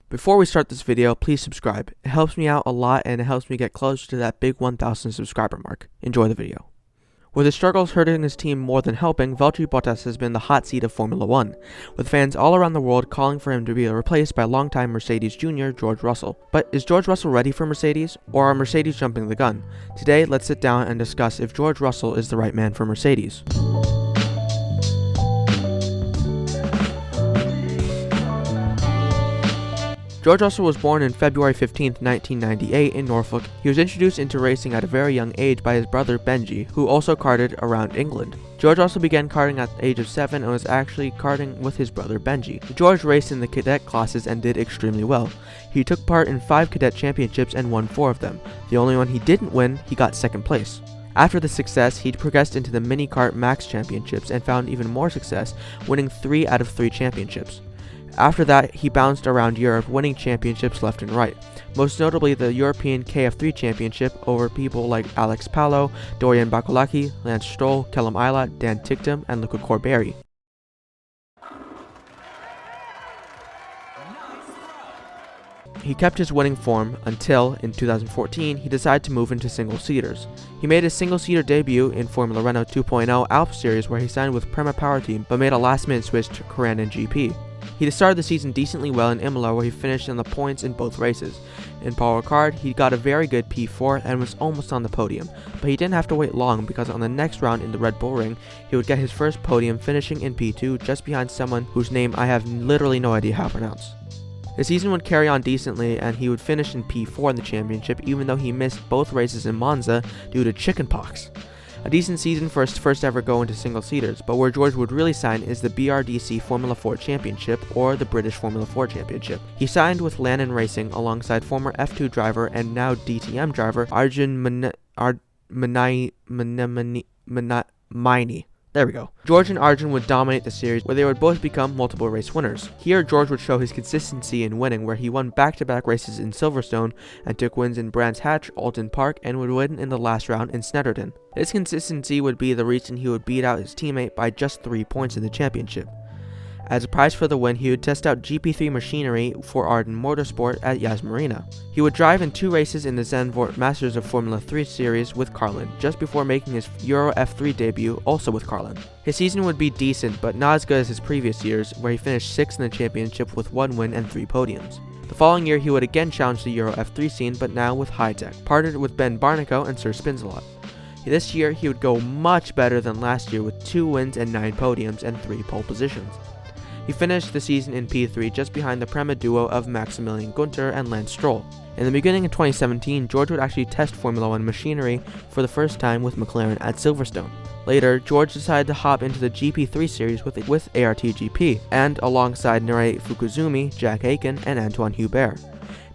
Before we start this video, please subscribe. It helps me out a lot and it helps me get closer to that big 1,000 subscriber mark. Enjoy the video. With his struggles hurting his team more than helping, Valtteri Bottas has been the hot seat of Formula 1, with fans all around the world calling for him to be replaced by longtime Mercedes Jr. George Russell. But is George Russell ready for Mercedes, or are Mercedes jumping the gun? Today, let's sit down and discuss if George Russell is the right man for Mercedes. George Russell was born on February 15, 1998 in Norfolk. He was introduced into racing at a very young age by his brother Benji, who also karted around England. George also began karting at the age of 7 and was actually karting with his brother Benji. George raced in the cadet classes and did extremely well. He took part in 5 cadet championships and won 4 of them. The only one he didn't win, he got 2nd place. After the success, he progressed into the Mini Kart Max Championships and found even more success, winning 3 out of 3 championships. After that, he bounced around Europe, winning championships left and right, most notably the European KF3 Championship over people like Alex Palou, Dorian Bacolaki, Lance Stroll, Callum Ilott, Dan Ticktum, and Luca Corberri. He kept his winning form until, in 2014, he decided to move into single-seaters. He made his single-seater debut in Formula Renault 2.0 Alps Series, where he signed with Prema Power Team but made a last-minute switch to Corandon GP. He started the season decently well in Imola, where he finished in the points in both races. In Paul Ricard, he got a very good P4 and was almost on the podium, but he didn't have to wait long because on the next round in the Red Bull Ring, he would get his first podium, finishing in P2 just behind someone whose name I have literally no idea how to pronounce. The season would carry on decently and he would finish in P4 in the championship, even though he missed both races in Monza due to chickenpox. A decent season for his first ever go into single-seaters, but where George would really shine is the BRDC Formula 4 Championship or the British Formula 4 Championship. He signed with Lannon Racing alongside former F2 driver and now DTM driver Arjun Maini. There we go. George and Arjun would dominate the series, where they would both become multiple race winners. Here, George would show his consistency in winning, where he won back-to-back races in Silverstone and took wins in Brands Hatch, Alton Park, and would win in the last round in Snetterton. This consistency would be the reason he would beat out his teammate by just 3 points in the championship. As a prize for the win, he would test out GP3 machinery for Arden Motorsport at Yas Marina. He would drive in 2 races in the Zandvoort Masters of Formula 3 series with Carlin, just before making his Euro F3 debut also with Carlin. His season would be decent, but not as good as his previous years, where he finished 6th in the championship with 1 win and 3 podiums. The following year, he would again challenge the Euro F3 scene, but now with Hi-Tech, partnered with Ben Barnico and Sir Spinsalot. This year, he would go much better than last year with 2 wins and 9 podiums and 3 pole positions. He finished the season in P3 just behind the Prema duo of Maximilian Gunter and Lance Stroll. In the beginning of 2017, George would actually test Formula 1 machinery for the first time with McLaren at Silverstone. Later, George decided to hop into the GP3 series with ARTGP, and alongside Nerei Fukuzumi, Jack Aiken, and Antoine Hubert.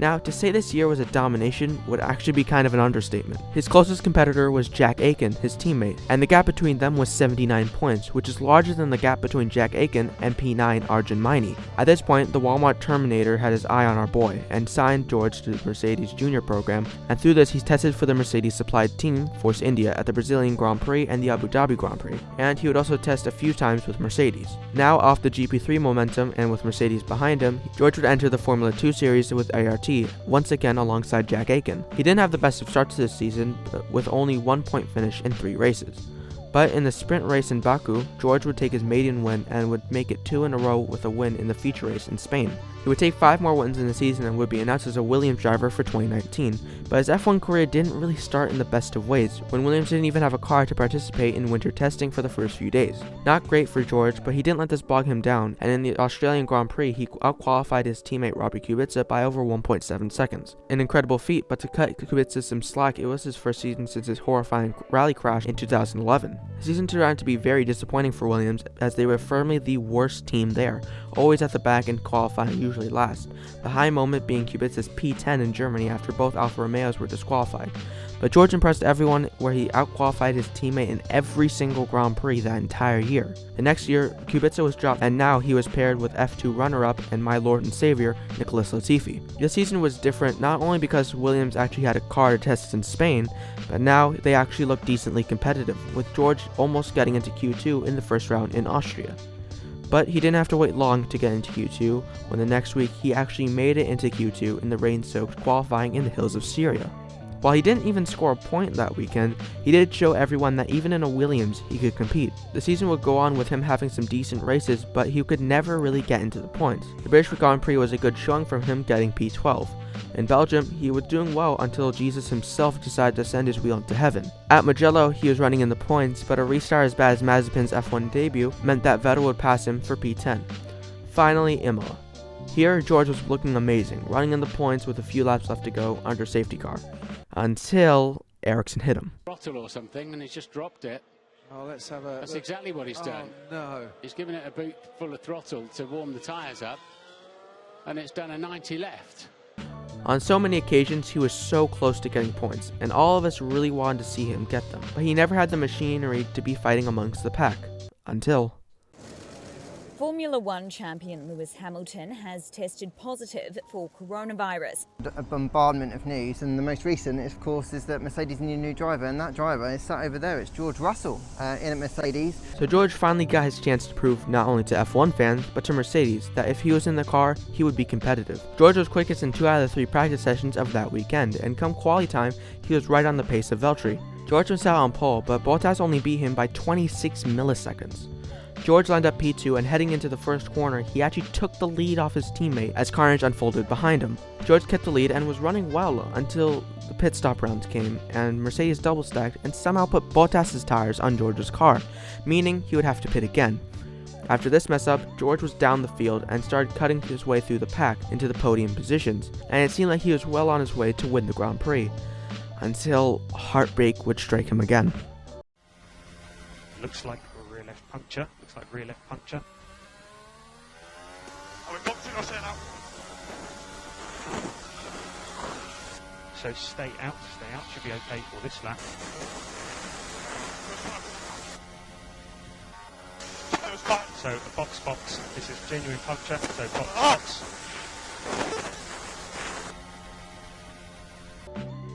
Now, to say this year was a domination would actually be kind of an understatement. His closest competitor was Jack Aiken, his teammate, and the gap between them was 79 points, which is larger than the gap between Jack Aiken and P9 Arjun Maini. At this point, the Walmart Terminator had his eye on our boy, and signed George to the Mercedes Junior program, and through this he's tested for the Mercedes-supplied team, Force India, at the Brazilian Grand Prix and the Abu Dhabi Grand Prix, and he would also test a few times with Mercedes. Now, off the GP3 momentum, and with Mercedes behind him, George would enter the Formula 2 series with ART, once again alongside Jack Aiken. He didn't have the best of starts this season, with only 1 point finish in 3 races. But in the sprint race in Baku, George would take his maiden win and would make it 2 in a row with a win in the feature race in Spain. He would take 5 more wins in the season and would be announced as a Williams driver for 2019, but his F1 career didn't really start in the best of ways, when Williams didn't even have a car to participate in winter testing for the first few days. Not great for George, but he didn't let this bog him down, and in the Australian Grand Prix he outqualified his teammate Robert Kubica by over 1.7 seconds. An incredible feat, but to cut Kubica some slack, it was his first season since his horrifying rally crash in 2011. The season turned out to be very disappointing for Williams, as they were firmly the worst team there, always at the back and qualifying usually last. The high moment being Kubica's P10 in Germany after both Alfa Romeos were disqualified. But George impressed everyone, where he outqualified his teammate in every single Grand Prix that entire year. The next year, Kubica was dropped, and now he was paired with F2 runner-up and my lord and savior, Nicholas Latifi. This season was different not only because Williams actually had a car to test in Spain, but now they actually looked decently competitive, with George almost getting into Q2 in the first round in Austria. But he didn't have to wait long to get into Q2, when the next week he actually made it into Q2 in the rain-soaked qualifying in the hills of Syria. While he didn't even score a point that weekend, he did show everyone that even in a Williams, he could compete. The season would go on with him having some decent races, but he could never really get into the points. The British Grand Prix was a good showing from him, getting P12. In Belgium, he was doing well until Jesus himself decided to send his wheel into heaven. At Mugello, he was running in the points, but a restart as bad as Mazepin's F1 debut meant that Vettel would pass him for P10. Finally, Imola. Here, George was looking amazing, running in the points with a few laps left to go under safety car. Until Ericsson hit him. Throttle or something, and he's just dropped it. Oh, let's have a. That's exactly what he's done. No. He's given it a boot full of throttle to warm the tyres up, and it's done a 90 left. On so many occasions, he was so close to getting points, and all of us really wanted to see him get them. But he never had the machinery to be fighting amongst the pack. Until Formula One champion Lewis Hamilton has tested positive for coronavirus. A bombardment of news, and the most recent, of course, is that Mercedes need a new driver, and that driver is sat over there. It's George Russell in at Mercedes. So George finally got his chance to prove not only to F1 fans, but to Mercedes, that if he was in the car, he would be competitive. George was quickest in 2 out of the 3 practice sessions of that weekend, and come quali time, he was right on the pace of Valtteri. George was out on pole, but Bottas only beat him by 26 milliseconds. George lined up P2, and heading into the first corner, he actually took the lead off his teammate as carnage unfolded behind him. George kept the lead and was running well until the pit stop rounds came, and Mercedes double stacked and somehow put Bottas's tires on George's car, meaning he would have to pit again. After this mess up, George was down the field and started cutting his way through the pack into the podium positions, and it seemed like he was well on his way to win the Grand Prix, until heartbreak would strike him again. Looks like a rear left puncture. Looks like rear left puncture. Oh, we've boxed it, I'll say now. So stay out. Should be okay for this lap. That was fine. So a box. This is genuine puncture. So box.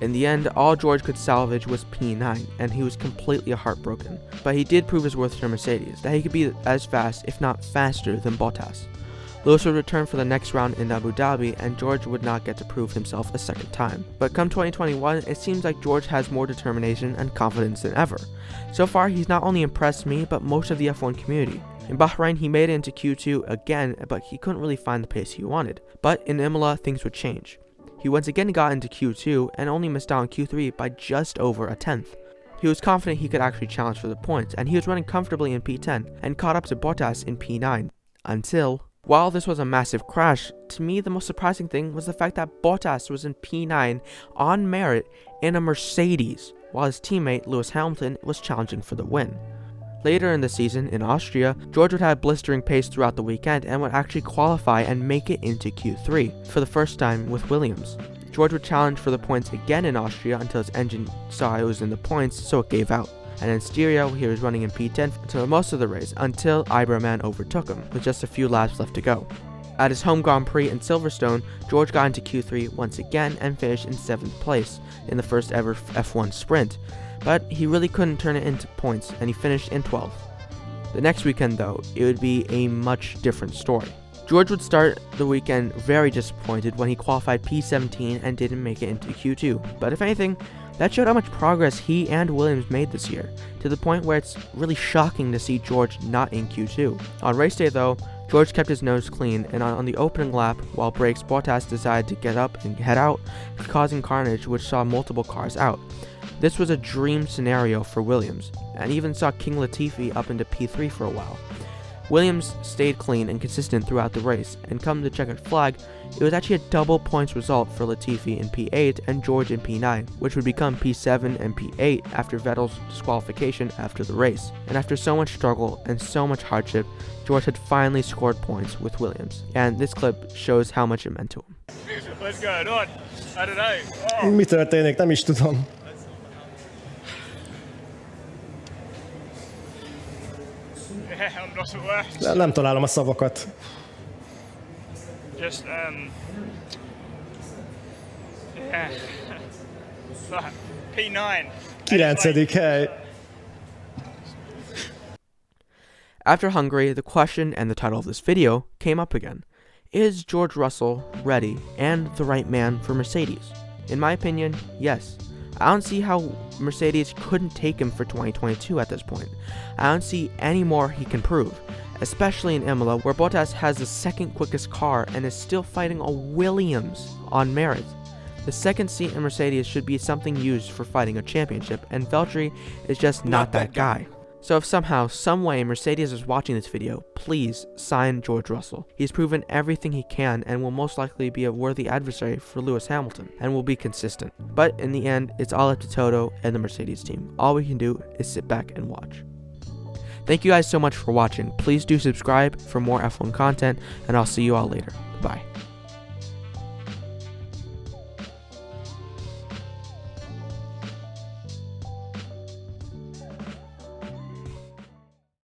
In the end, all George could salvage was P9, and he was completely heartbroken. But he did prove his worth to Mercedes, that he could be as fast, if not faster, than Bottas. Lewis would return for the next round in Abu Dhabi, and George would not get to prove himself a second time. But come 2021, it seems like George has more determination and confidence than ever. So far, he's not only impressed me, but most of the F1 community. In Bahrain, he made it into Q2 again, but he couldn't really find the pace he wanted. But in Imola, things would change. He once again got into Q2 and only missed out on Q3 by just over a tenth. He was confident he could actually challenge for the points, and he was running comfortably in P10 and caught up to Bottas in P9. Until, while this was a massive crash, to me the most surprising thing was the fact that Bottas was in P9 on merit in a Mercedes, while his teammate Lewis Hamilton was challenging for the win. Later in the season, in Austria, George would have blistering pace throughout the weekend and would actually qualify and make it into Q3 for the first time with Williams. George would challenge for the points again in Austria until his engine saw it was in the points, so it gave out. And in Styria, he was running in P10 until most of the race, until Iberman overtook him, with just a few laps left to go. At his home Grand Prix in Silverstone, George got into Q3 once again and finished in 7th place in the first ever F1 sprint. But he really couldn't turn it into points, and he finished in 12th. The next weekend, though, it would be a much different story. George would start the weekend very disappointed when he qualified P17 and didn't make it into Q2. But if anything, that showed how much progress he and Williams made this year, to the point where it's really shocking to see George not in Q2. On race day, though, George kept his nose clean, and on the opening lap, while brakes, Bottas decided to get up and head out, causing carnage which saw multiple cars out. This was a dream scenario for Williams, and even saw King Latifi up into P3 for a while. Williams stayed clean and consistent throughout the race, and come to checkered flag, it was actually a double points result for Latifi in P8 and George in P9, which would become P7 and P8 after Vettel's disqualification after the race. And after so much struggle and so much hardship, George had finally scored points with Williams, and this clip shows how much it meant to him. What's going on? I don't know. Oh. Mi történik? Nem is tudom. Yeah, I'm not at work. Nem találom a szavakat. Just, yeah. P9. 9. hely. After Hungary, the question and the title of this video came up again. Is George Russell ready and the right man for Mercedes? In my opinion, yes. I don't see how Mercedes couldn't take him for 2022 at this point. I don't see any more he can prove, especially in Imola, where Bottas has the second quickest car and is still fighting a Williams on merit. The second seat in Mercedes should be something used for fighting a championship, and Valtteri is just not that guy. So if somehow, someway Mercedes is watching this video, please sign George Russell. He's proven everything he can and will most likely be a worthy adversary for Lewis Hamilton, and will be consistent. But in the end, it's all up to Toto and the Mercedes team. All we can do is sit back and watch. Thank you guys so much for watching. Please do subscribe for more F1 content, and I'll see you all later. Bye.